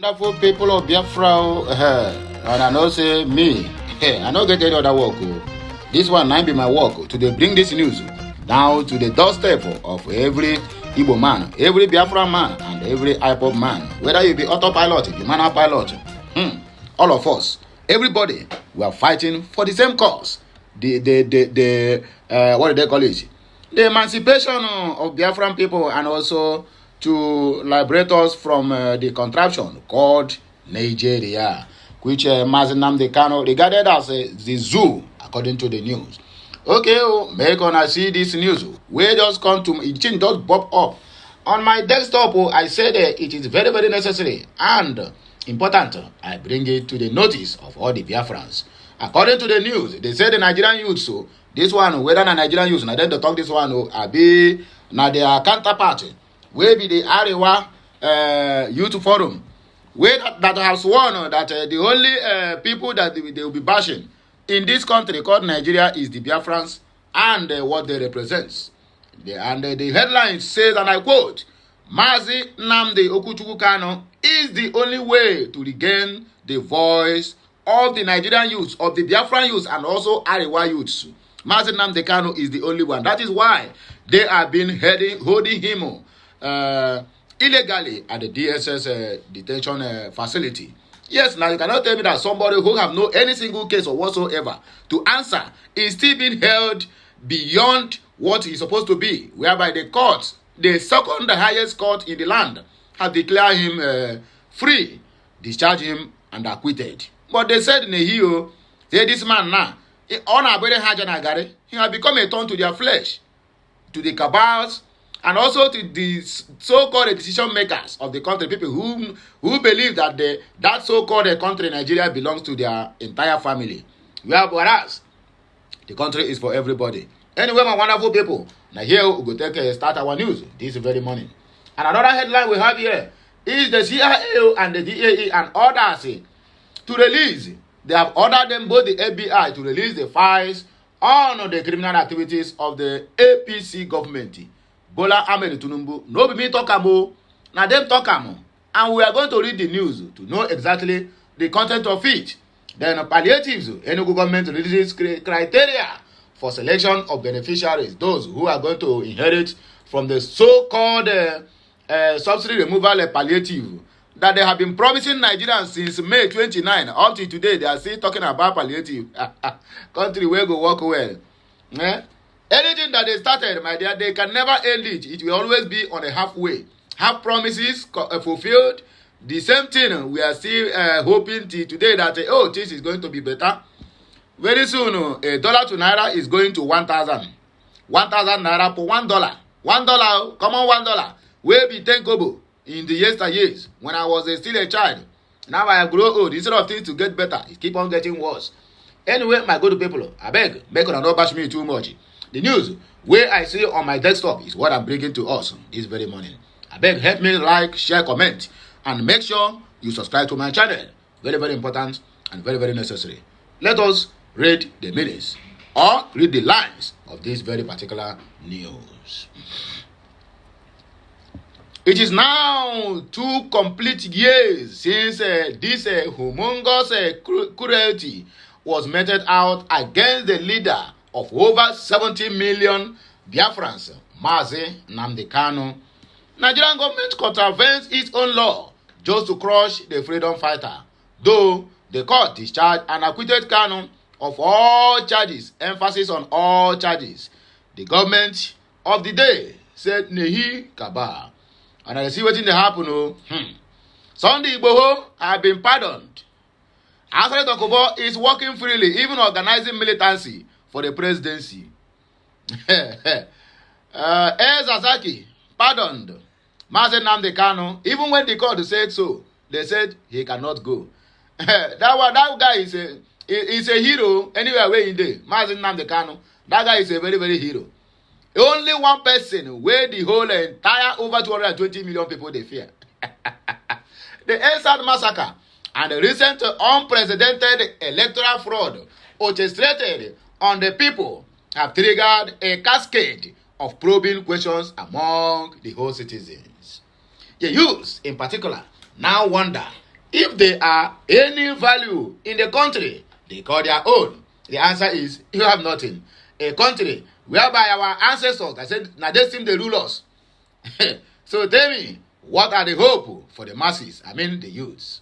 Wonderful people of Biafra, and I know say me, I don't get any other work. This one might be my work to dey bring this news down to the doorstep of every Igbo man, every Biafra man, and every IPOB man. Whether you be autopilot, you be manual pilot, all of us, everybody, we are fighting for the same cause. The what do they call it? The emancipation of Biafran people, and also to liberate us from the contraption called Nigeria, which Mazi Nnamdi Kanu regarded as the zoo, according to the news. Okay, make una see this news. We just come to it just pop up on my desktop. I said it is very, very necessary and important. I bring it to the notice of all the Biafrans. According to the news, they say the Nigerian youth, so this one, whether na Nigerian youth, na then they talk this one, abi na their counterpart, wey be the Arewa Youth Forum, wey that has sworn that the only people that they will be bashing in this country called Nigeria is the Biafrans and what they represent. The headline says, and I quote, Mazi Nnamdi Kanu is the only way to regain the voice of the Nigerian youths, of the Biafran youths, and also Arewa youths. Mazi Nnamdi Kanu is the only one. That is why they have been holding him illegally at the DSS detention facility. Yes, now you cannot tell me that somebody who have no any single case or whatsoever to answer is still being held beyond what he's supposed to be, whereby the court, the second highest court in the land, have declared him free, discharged him, and acquitted. But they said in a hero, say this man now, he has become a thorn to their flesh, to the cabals, and also to the so-called decision makers of the country, people who believe that that so-called country, Nigeria, belongs to their entire family. Whereas the country is for everybody. Anyway, my wonderful people, now here we go start our news this very morning. And another headline we have here is the CIA and the DAE and others to release. They have ordered them, both the FBI, to release the files on the criminal activities of the APC government. Bola Ahmed Tinubu, no be me talk am, na them talk am, and we are going to read the news to know exactly the content of it. Then palliatives, Enugu government releases criteria for selection of beneficiaries, those who are going to inherit from the so-called subsidy removal palliative that they have been promising Nigerians since May 29. Up to today, they are still talking about palliative. Country will go work well. Anything that they started, my dear, they can never end it. It will always be on a halfway. Half promises fulfilled. The same thing, we are still hoping till today that, this is going to be better. Very soon, a dollar to naira is going to 1,000. 1,000 naira for $1. $1, come on, $1. Will be 10 kobo in the yesteryears when I was still a child. Now I grow old. Instead of things to get better, it keep on getting worse. Anyway, my good people, I beg, make una not bash me too much. The news where I see on my desktop is what I'm bringing to us this very morning. I beg, help me like, share, comment, and make sure you subscribe to my channel. Very, very important and very, very necessary. Let us read the minutes or read the lines of this very particular news. It is now 2 complete years since this humongous cruelty was meted out against the leader of over 70 million Biafrans, Mazi Nnamdi Kanu. Nigerian government contravenes its own law just to crush the freedom fighter, though the court discharged and acquitted Kanu of all charges, emphasis on all charges. The government of the day said Nehi Kaba. And I see what in the happen. Sunday Igboho have been pardoned. Asare Tokobo is working freely, even organizing militancy for the presidency. Sasaki pardoned Mazi Nnamdi Kanu. Even when the court said so, they said he cannot go. that guy is a hero anywhere where in there. Mazi Nnamdi Kanu. That guy is a very, very hero. Only one person where the whole entire over 220 million people they fear. The Ensad massacre and the recent unprecedented electoral fraud orchestrated on the people have triggered a cascade of probing questions among the whole citizens. The youths, in particular, now wonder if they are any value in the country they call their own. The answer is you have nothing. A country whereby our ancestors, I said, now they seem they rule us. So tell me, what are the hope for the masses? I mean the youths.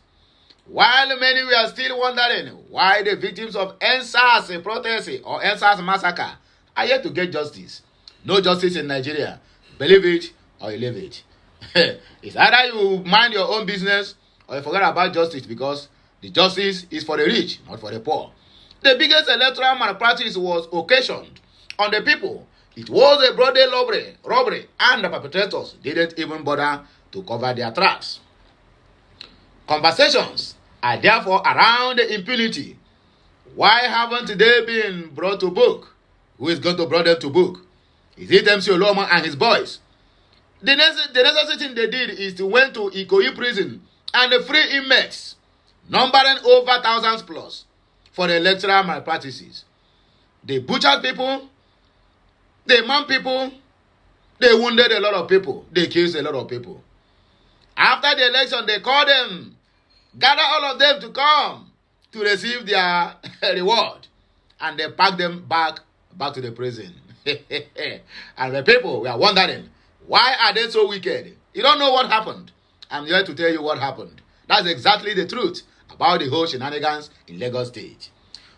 While many were still wondering why the victims of NSAS protest or NSAS massacre are yet to get justice. No justice in Nigeria. Believe it or you leave it. It's either you mind your own business or you forget about justice, because the justice is for the rich, not for the poor. The biggest electoral malpractice was occasioned on the people. It was a broad day robbery, and the perpetrators didn't even bother to cover their tracks. Conversations are therefore around the impunity. Why haven't they been brought to book? Who is going to bring them to book? Is it MC Oloma and his boys? The necessary thing they did is to went to Ikoyi prison and free inmates, numbering over thousands plus, for the electoral malpractices. They butchered people, they maimed people, they wounded a lot of people, they killed a lot of people. After the election, they called them, gather all of them to come to receive their reward, and they packed them back to the prison. And the people were wondering, why are they so wicked? You don't know what happened. I'm here to tell you what happened. That's exactly the truth about the whole shenanigans in Lagos State.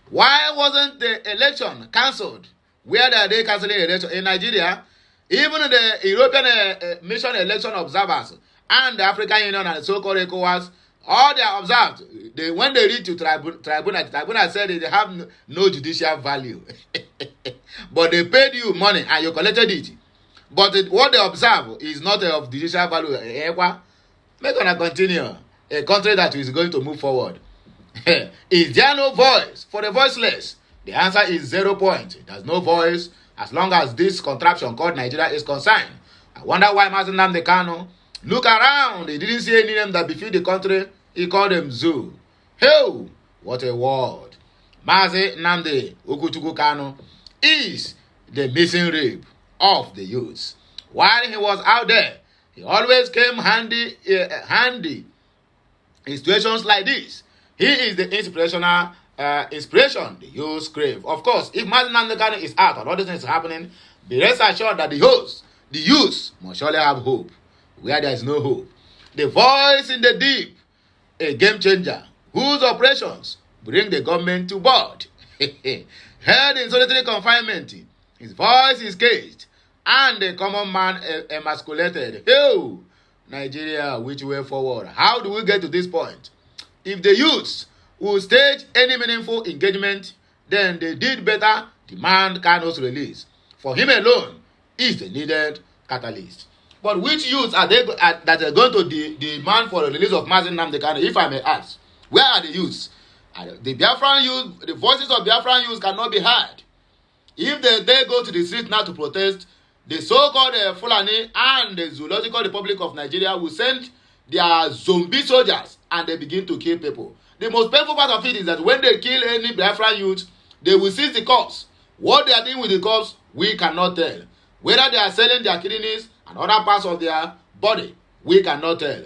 Why wasn't the election cancelled? Where are they cancelling the election? In Nigeria, even the European Mission Election Observers and the African Union and the so-called ECOWAS, all they are observed. When they read to tribunal said they have no judicial value. But they paid you money and you collected it. But what they observe is not of judicial value. Make gonna continue. A country that is going to move forward. Is there no voice for the voiceless? The answer is 0 point. There's no voice as long as this contraption called Nigeria is concerned. I wonder why Mazi Nnamdi Kanu look around. He didn't see any name that befit the country. He called them zoo. Hey, what a word. Mazi Nnamdi Kanu is the missing rib of the youths. While he was out there, he always came handy in situations like this. He is the inspiration the youths crave. Of course, if Mazi Nnamdi Kanu is out and all these things happening, be rest assured that the youths must surely have hope where there is no hope. The voice in the deep, a game changer, whose operations bring the government to board. Held in solitary confinement, his voice is caged, and the common man emasculated. Hey, Nigeria, which way forward? How do we get to this point? If the youths will stage any meaningful engagement, then they did better demand Kanu's release. For him alone is the needed catalyst. But which youths are they that are going to demand for the release of Mazi Nnamdi Kanu, if I may ask? Where are the youths? The BIAFRAN youth, the voices of BIAFRAN youths cannot be heard. If they go to the street now to protest, the so-called Fulani and the Zoological Republic of Nigeria will send their zombie soldiers and they begin to kill people. The most painful part of it is that when they kill any BIAFRAN youth, they will seize the corpse. What they are doing with the corpse, we cannot tell. Whether they are selling their kidneys and other parts of their body, we cannot tell.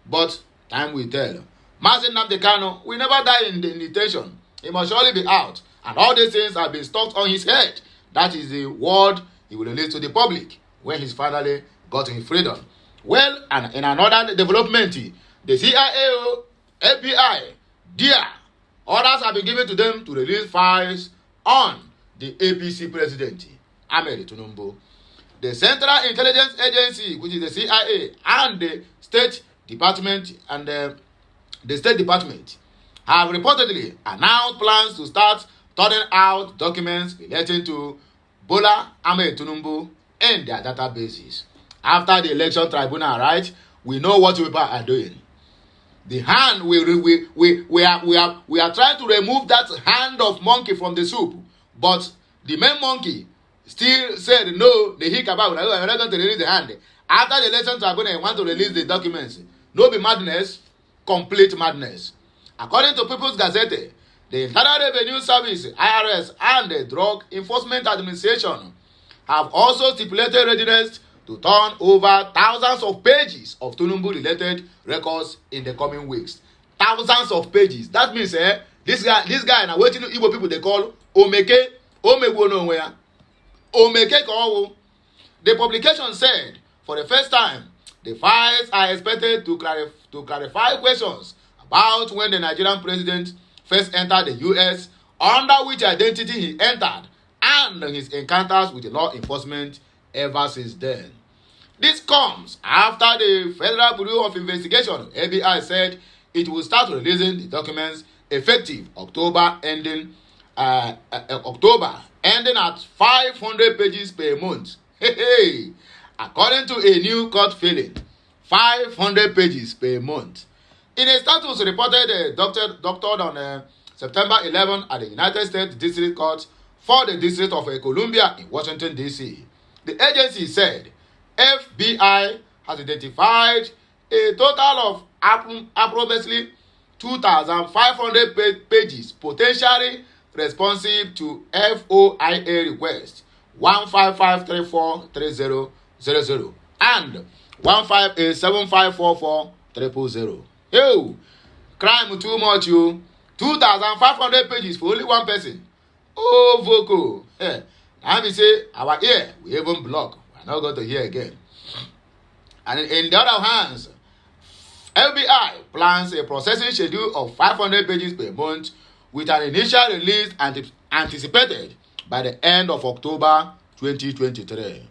But time will tell. Mazi Nnamdi Kanu will never die in the detention. He must surely be out. And all these things have been stuck on his head. That is the word he will release to the public when his finally got his freedom. Well, and in another development, the CIA, FBI, DIA, orders have been given to them to release files on the APC president, Ahmed Tinubu. The Central Intelligence Agency, which is the CIA, and the State Department the State Department have reportedly announced plans to start turning out documents relating to Bola Ahmed Tinubu in their databases. After the election tribunal, right, we know what people are doing. The hand we are trying to remove that hand of monkey from the soup, but the main monkey still said no. The hikaba, we're not going to release the hand. After the election tribunal, they want to release the documents. No be madness. Complete madness. According to People's Gazette, the Internal Revenue Service, IRS, and the Drug Enforcement Administration have also stipulated readiness to turn over thousands of pages of Tinubu-related records in the coming weeks. thousands of pages. That means this guy na wetin Igbo people they call omeke omegwo no ya. Omeke ko. The publication said for the first time the files are expected to clarify questions about when the Nigerian president first entered the US, under which identity he entered, and his encounters with the law enforcement ever since then. This comes after the Federal Bureau of Investigation (FBI) said it will start releasing the documents effective October, ending at 500 pages per month. Hey, according to a new court filing, 500 pages per month. In a status reported doctored on September 11 at the United States District Court for the District of Columbia in Washington, D.C., the agency said FBI has identified a total of approximately 2,500 pages potentially responsive to FOIA requests 155343000 and 1587544 Yo, crime too much, you. 2,500 pages for only one person. Oh, vocal. I mean, say our ear we even block. We're not going to hear again. And in the other hands, FBI plans a processing schedule of 500 pages per month with an initial release anticipated by the end of October 2023.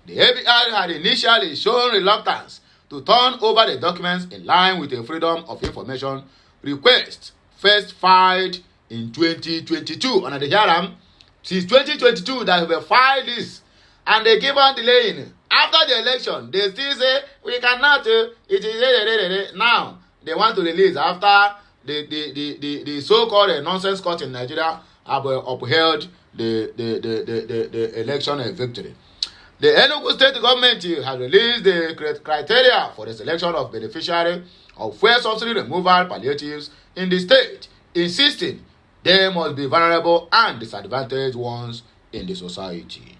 The FBI had initially shown reluctance to turn over the documents in line with the Freedom of Information request first filed in 2022. And the Yaram, since 2022 that we filed this, and they keep on delaying. After the election, they still say we cannot. It is now they want to release after the so-called nonsense court in Nigeria have upheld the election victory. The Enugu state government has released the criteria for the selection of beneficiaries of fuel subsidy removal palliatives in the state, insisting they must be vulnerable and disadvantaged ones in the society.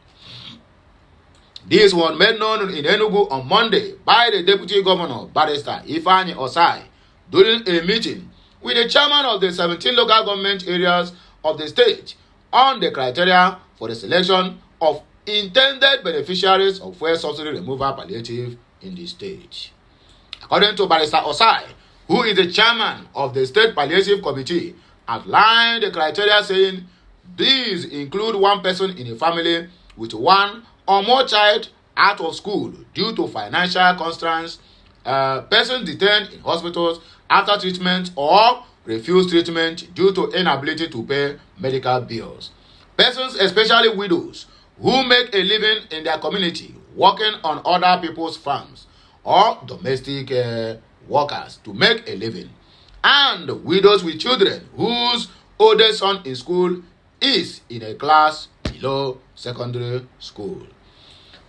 This was made known in Enugu on Monday by the Deputy Governor, Barrister Ifeanyi Osai, during a meeting with the chairman of the 17 local government areas of the state on the criteria for the selection of intended beneficiaries of fuel subsidy removal palliative in the state. According to Barrister Osai, who is the chairman of the State Palliative Committee, outlined the criteria saying these include one person in a family with one or more child out of school due to financial constraints, persons detained in hospitals after treatment or refused treatment due to inability to pay medical bills, persons, especially widows, who make a living in their community working on other people's farms, or domestic workers to make a living, and widows with children whose oldest son in school is in a class below secondary school.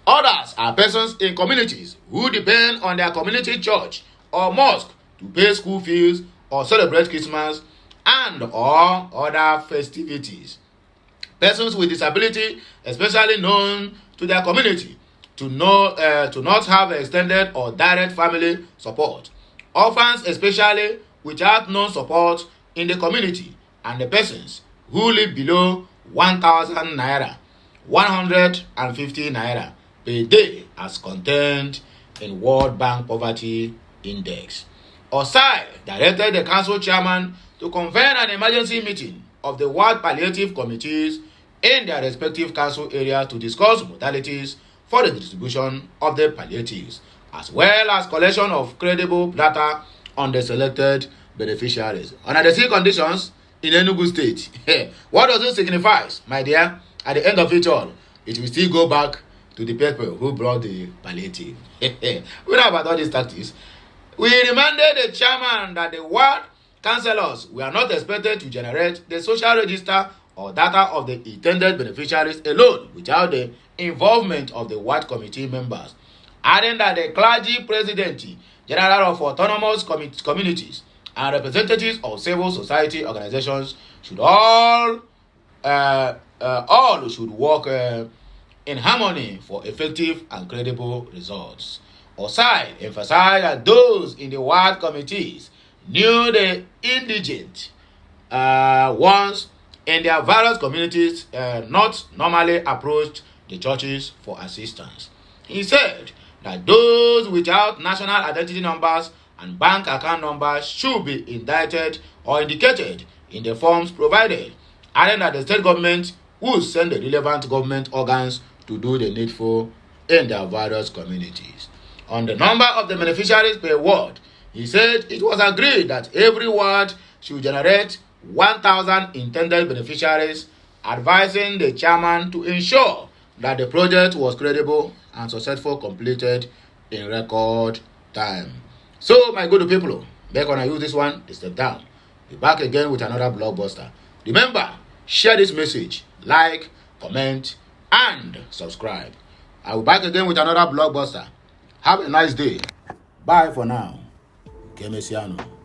Others are persons in communities who depend on their community church or mosque to pay school fees or celebrate Christmas and or other festivities. Persons with disability, especially known to their community, to not have extended or direct family support. Orphans, especially without no support in the community, and the persons who live below 1,000 naira, 150 naira per day as contained in World Bank Poverty Index. Osai directed the council chairman to convene an emergency meeting of the World Palliative Committees in their respective council areas to discuss modalities for the distribution of the palliatives, as well as collection of credible data on the selected beneficiaries. Under the sea conditions in Enugu State, what does it signify, my dear? At the end of it all, it will still go back to the people who brought the palliative. We know about all these tactics. We reminded the chairman that the ward councillors were not expected to generate the social register or data of the intended beneficiaries alone without the involvement of the ward committee members, adding that the clergy president, general of autonomous communities, and representatives of civil society organizations should all should work in harmony for effective and credible results. Osai emphasized that those in the ward committees knew the indigent ones in their various communities not normally approached the churches for assistance. He said that those without national identity numbers and bank account numbers should be indicted or indicated in the forms provided, adding that the state government will send the relevant government organs to do the needful in their various communities. On the number of the beneficiaries per ward, he said it was agreed that every ward should generate 1,000 intended beneficiaries, advising the chairman to ensure that the project was credible and successfully completed in record time. So, my good people, back when I use this one, step down. Be back again with another blockbuster. Remember, share this message, like, comment, and subscribe. I will be back again with another blockbuster. Have a nice day. Bye for now. Kemesiano.